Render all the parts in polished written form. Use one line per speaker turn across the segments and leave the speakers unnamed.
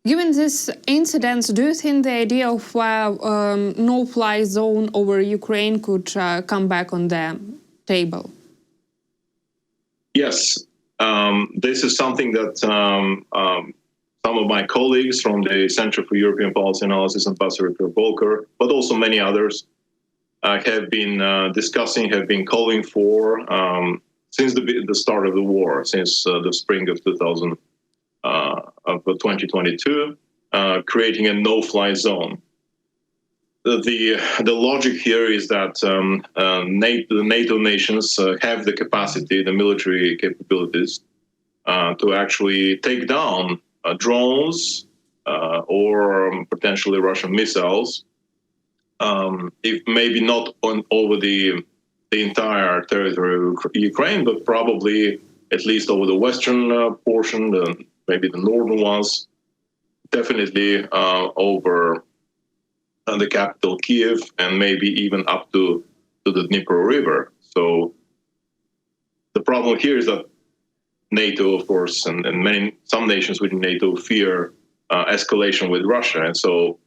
Given these incidents, do you think the idea of no-fly zone over Ukraine could come back on the table?
Yes, this is something that some of my colleagues from the Center for European Policy Analysis, Ambassador Voyger, but also many others, have been discussing, have been calling for since the start of the war, since the spring of 2022, creating a no-fly zone. The logic here is that the NATO nations have the capacity, the military capabilities, to actually take down drones or potentially Russian missiles, if maybe not over the entire territory of Ukraine, but probably at least over the western portion, maybe the northern ones, definitely over the capital Kyiv, and maybe even up to the Dnieper River. So the problem here is that NATO, of course, and some nations within NATO fear escalation with Russia, and so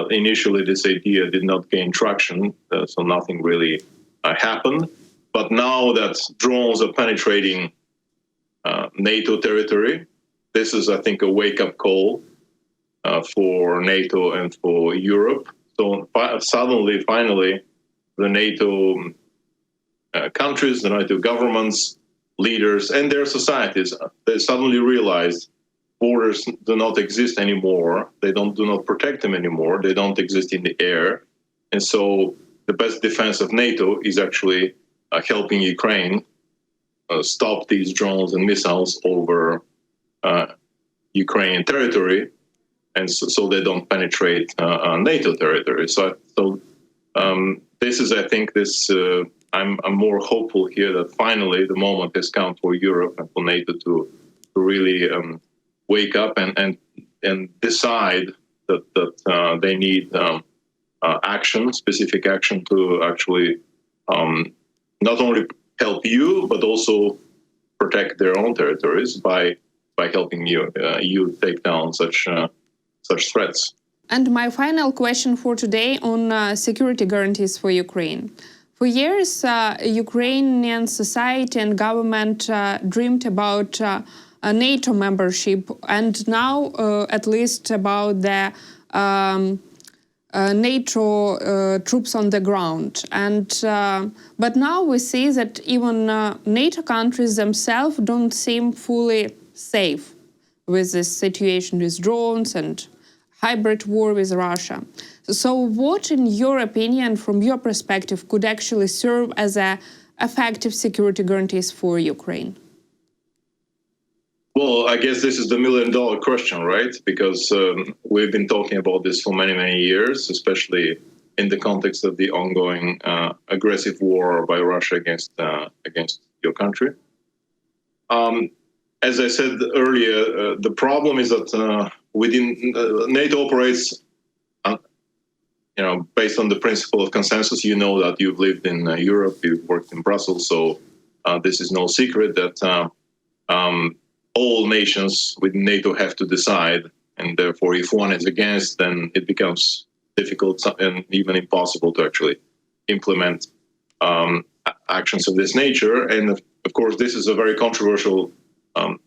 initially this idea did not gain traction, so nothing really happened. But now that drones are penetrating NATO territory, this is, I think, a wake-up call for NATO and for Europe. So suddenly, finally, the NATO countries, the NATO governments, leaders, and their societies, they suddenly realized borders do not exist anymore. They do not protect them anymore. They don't exist in the air. And so the best defense of NATO is actually helping Ukraine stop these drones and missiles over Ukrainian territory, and so they don't penetrate NATO territory. So this is, I think, I'm more hopeful here that finally the moment has come for Europe and for NATO to really wake up and decide that they need action, specific action to actually not only help you but also protect their own territories by helping you take down such threats.
And my final question for today on security guarantees for Ukraine. For years, Ukrainian society and government dreamed about a NATO membership, and now at least about the NATO troops on the ground. But now we see that even NATO countries themselves don't seem fully safe with this situation with drones and hybrid war with Russia. So what, in your opinion, from your perspective, could actually serve as effective security guarantees for Ukraine?
Well, I guess this is the million-dollar question, right? Because we've been talking about this for many, many years, especially in the context of the ongoing aggressive war by Russia against your country. As I said earlier, the problem is that within NATO operates, based on the principle of consensus. You know that you've lived in Europe, you've worked in Brussels, so this is no secret that all nations within NATO have to decide, and therefore, if one is against, then it becomes difficult and even impossible to actually implement actions of this nature. And of course, this is a very controversial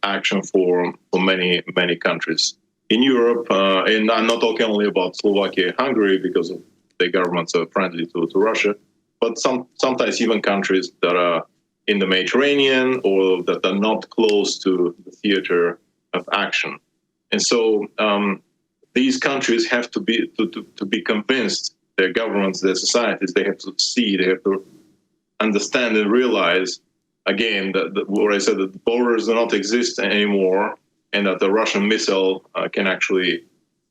action for many countries in Europe, and I'm not talking only about Slovakia and Hungary because their governments are friendly to Russia, but sometimes even countries that are in the Mediterranean or that are not close to the theater of action. And so these countries have to be convinced, their governments, their societies, they have to see, they have to understand and realize, again, that what I said, that the borders do not exist anymore, and that the Russian missile can actually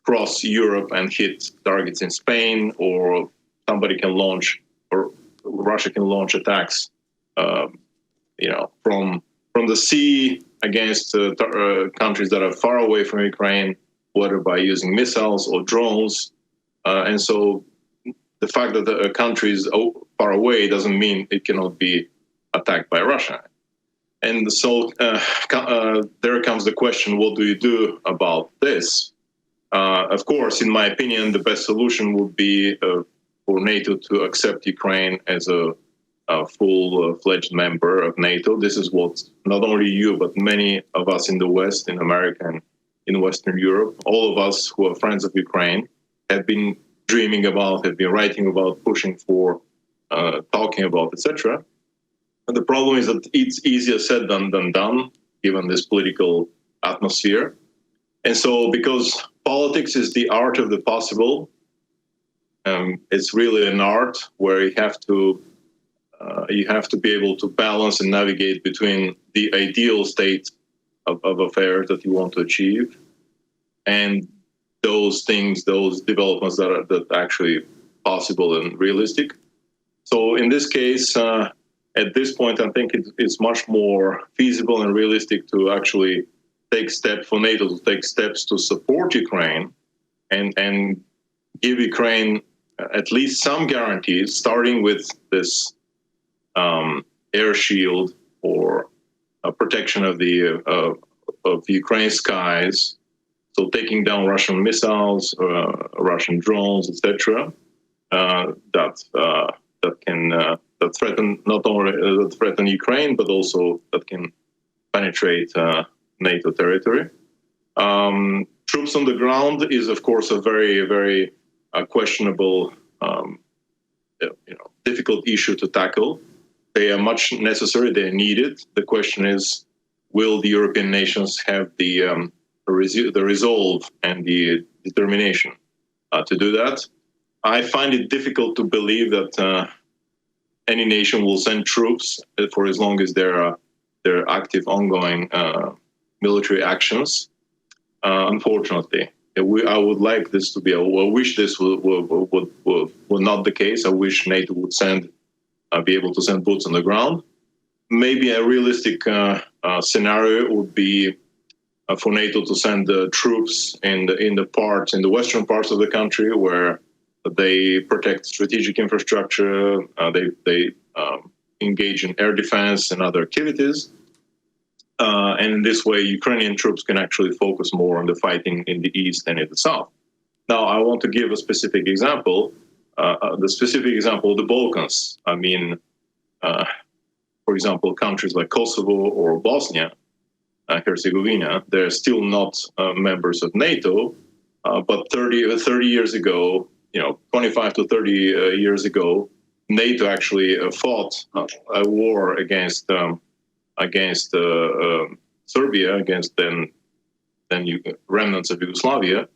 cross Europe and hit targets in Spain, or somebody can launch, or Russia can launch attacks, from the sea against countries that are far away from Ukraine, whether by using missiles or drones. And so the fact that the country is far away doesn't mean it cannot be attacked by Russia. And so there comes the question, what do you do about this? Of course, in my opinion, the best solution would be for NATO to accept Ukraine as a full-fledged member of NATO. This is what not only you, but many of us in the West, in America, and in Western Europe, all of us who are friends of Ukraine, have been dreaming about, have been writing about, pushing for, talking about, etc. And the problem is that it's easier said than done, given this political atmosphere. And so, because politics is the art of the possible, it's really an art where you have to be able to balance and navigate between the ideal state of affairs that you want to achieve and those things, those developments that are actually possible and realistic. So in this case, at this point, I think it's much more feasible and realistic to actually take steps for NATO to take steps to support Ukraine and give Ukraine at least some guarantees, starting with this air shield or protection of the Ukraine's skies, so taking down Russian missiles, Russian drones, etc. That threaten not only that threaten Ukraine, but also that can penetrate NATO territory. Troops on the ground is, of course, a very, very questionable, difficult issue to tackle. They are much necessary. They are needed. The question is, will the European nations have the resolve and the determination to do that? I find it difficult to believe that any nation will send troops for as long as there are active, ongoing military actions. Unfortunately, I would like this to be. I wish this were not the case. I wish NATO would be able to send boots on the ground. Maybe a realistic scenario would be for NATO to send troops in the western parts of the country where they protect strategic infrastructure. They engage in air defense and other activities. And in this way, Ukrainian troops can actually focus more on the fighting in the east and in the south. Now, I want to give a specific example. The specific example of the Balkans. I mean, for example, countries like Kosovo or Bosnia, Herzegovina, they're still not members of NATO, but 30 years ago, 25 to 30 years ago, NATO actually fought a war against Serbia, against then remnants of Yugoslavia,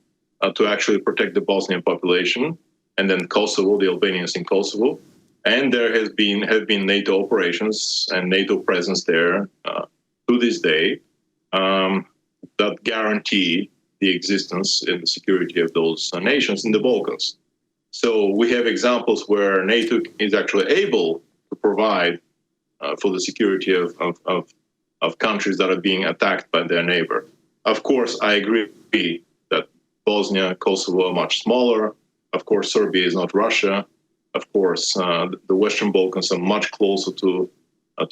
to actually protect the Bosnian population, and then Kosovo, the Albanians in Kosovo. And there have been NATO operations and NATO presence there to this day that guarantee the existence and the security of those nations in the Balkans. So we have examples where NATO is actually able to provide for the security of countries that are being attacked by their neighbor. Of course, I agree that Bosnia, Kosovo are much smaller. Of course, Serbia is not Russia. Of course, the Western Balkans are much closer to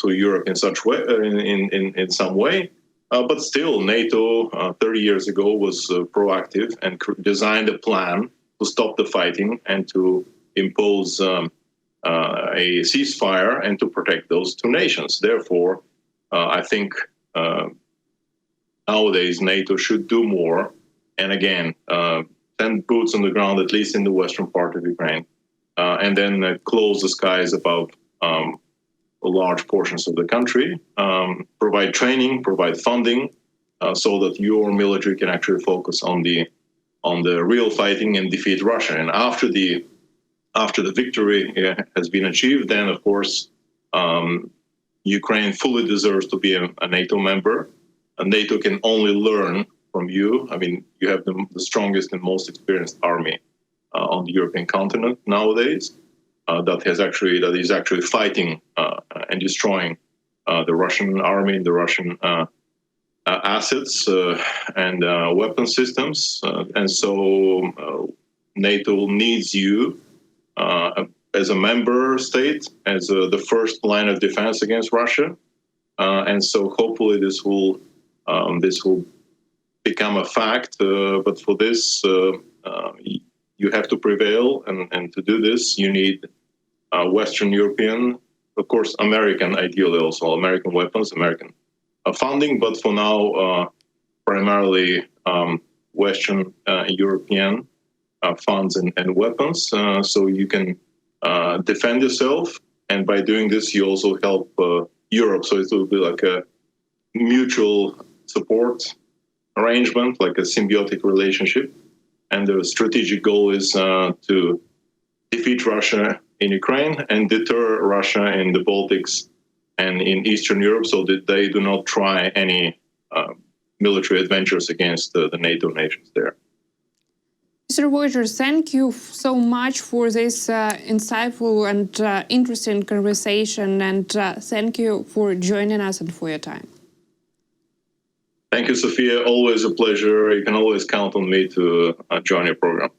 Europe in such way, in some way. But still, NATO 30 years ago was proactive and designed a plan to stop the fighting and to impose a ceasefire and to protect those two nations. Therefore, I think nowadays NATO should do more. And again, send boots on the ground, at least in the western part of Ukraine, and then close the skies above large portions of the country, provide training, provide funding, so that your military can actually focus on the real fighting and defeat Russia. And after the victory has been achieved, then of course Ukraine fully deserves to be a NATO member. And NATO can only learn from you. I mean, you have the strongest and most experienced army on the European continent nowadays. That is actually fighting and destroying the Russian army, the Russian assets and weapon systems. And so NATO needs you as a member state, as the first line of defense against Russia. And so hopefully this will become a fact. But for this, you have to prevail, and to do this, you need Western European, of course, American, ideally also American weapons, American funding, but for now, primarily Western European funds and weapons, so you can defend yourself. And by doing this, you also help Europe. So it will be like a mutual support arrangement, like a symbiotic relationship. And the strategic goal is to defeat Russia in Ukraine and deter Russia in the Baltics and in Eastern Europe, so that they do not try any military adventures against the NATO nations there.
Mr. Voyger, thank you so much for this insightful and interesting conversation, and thank you for joining us and for your time.
Thank you, Sofia. Always a pleasure. You can always count on me to join your program.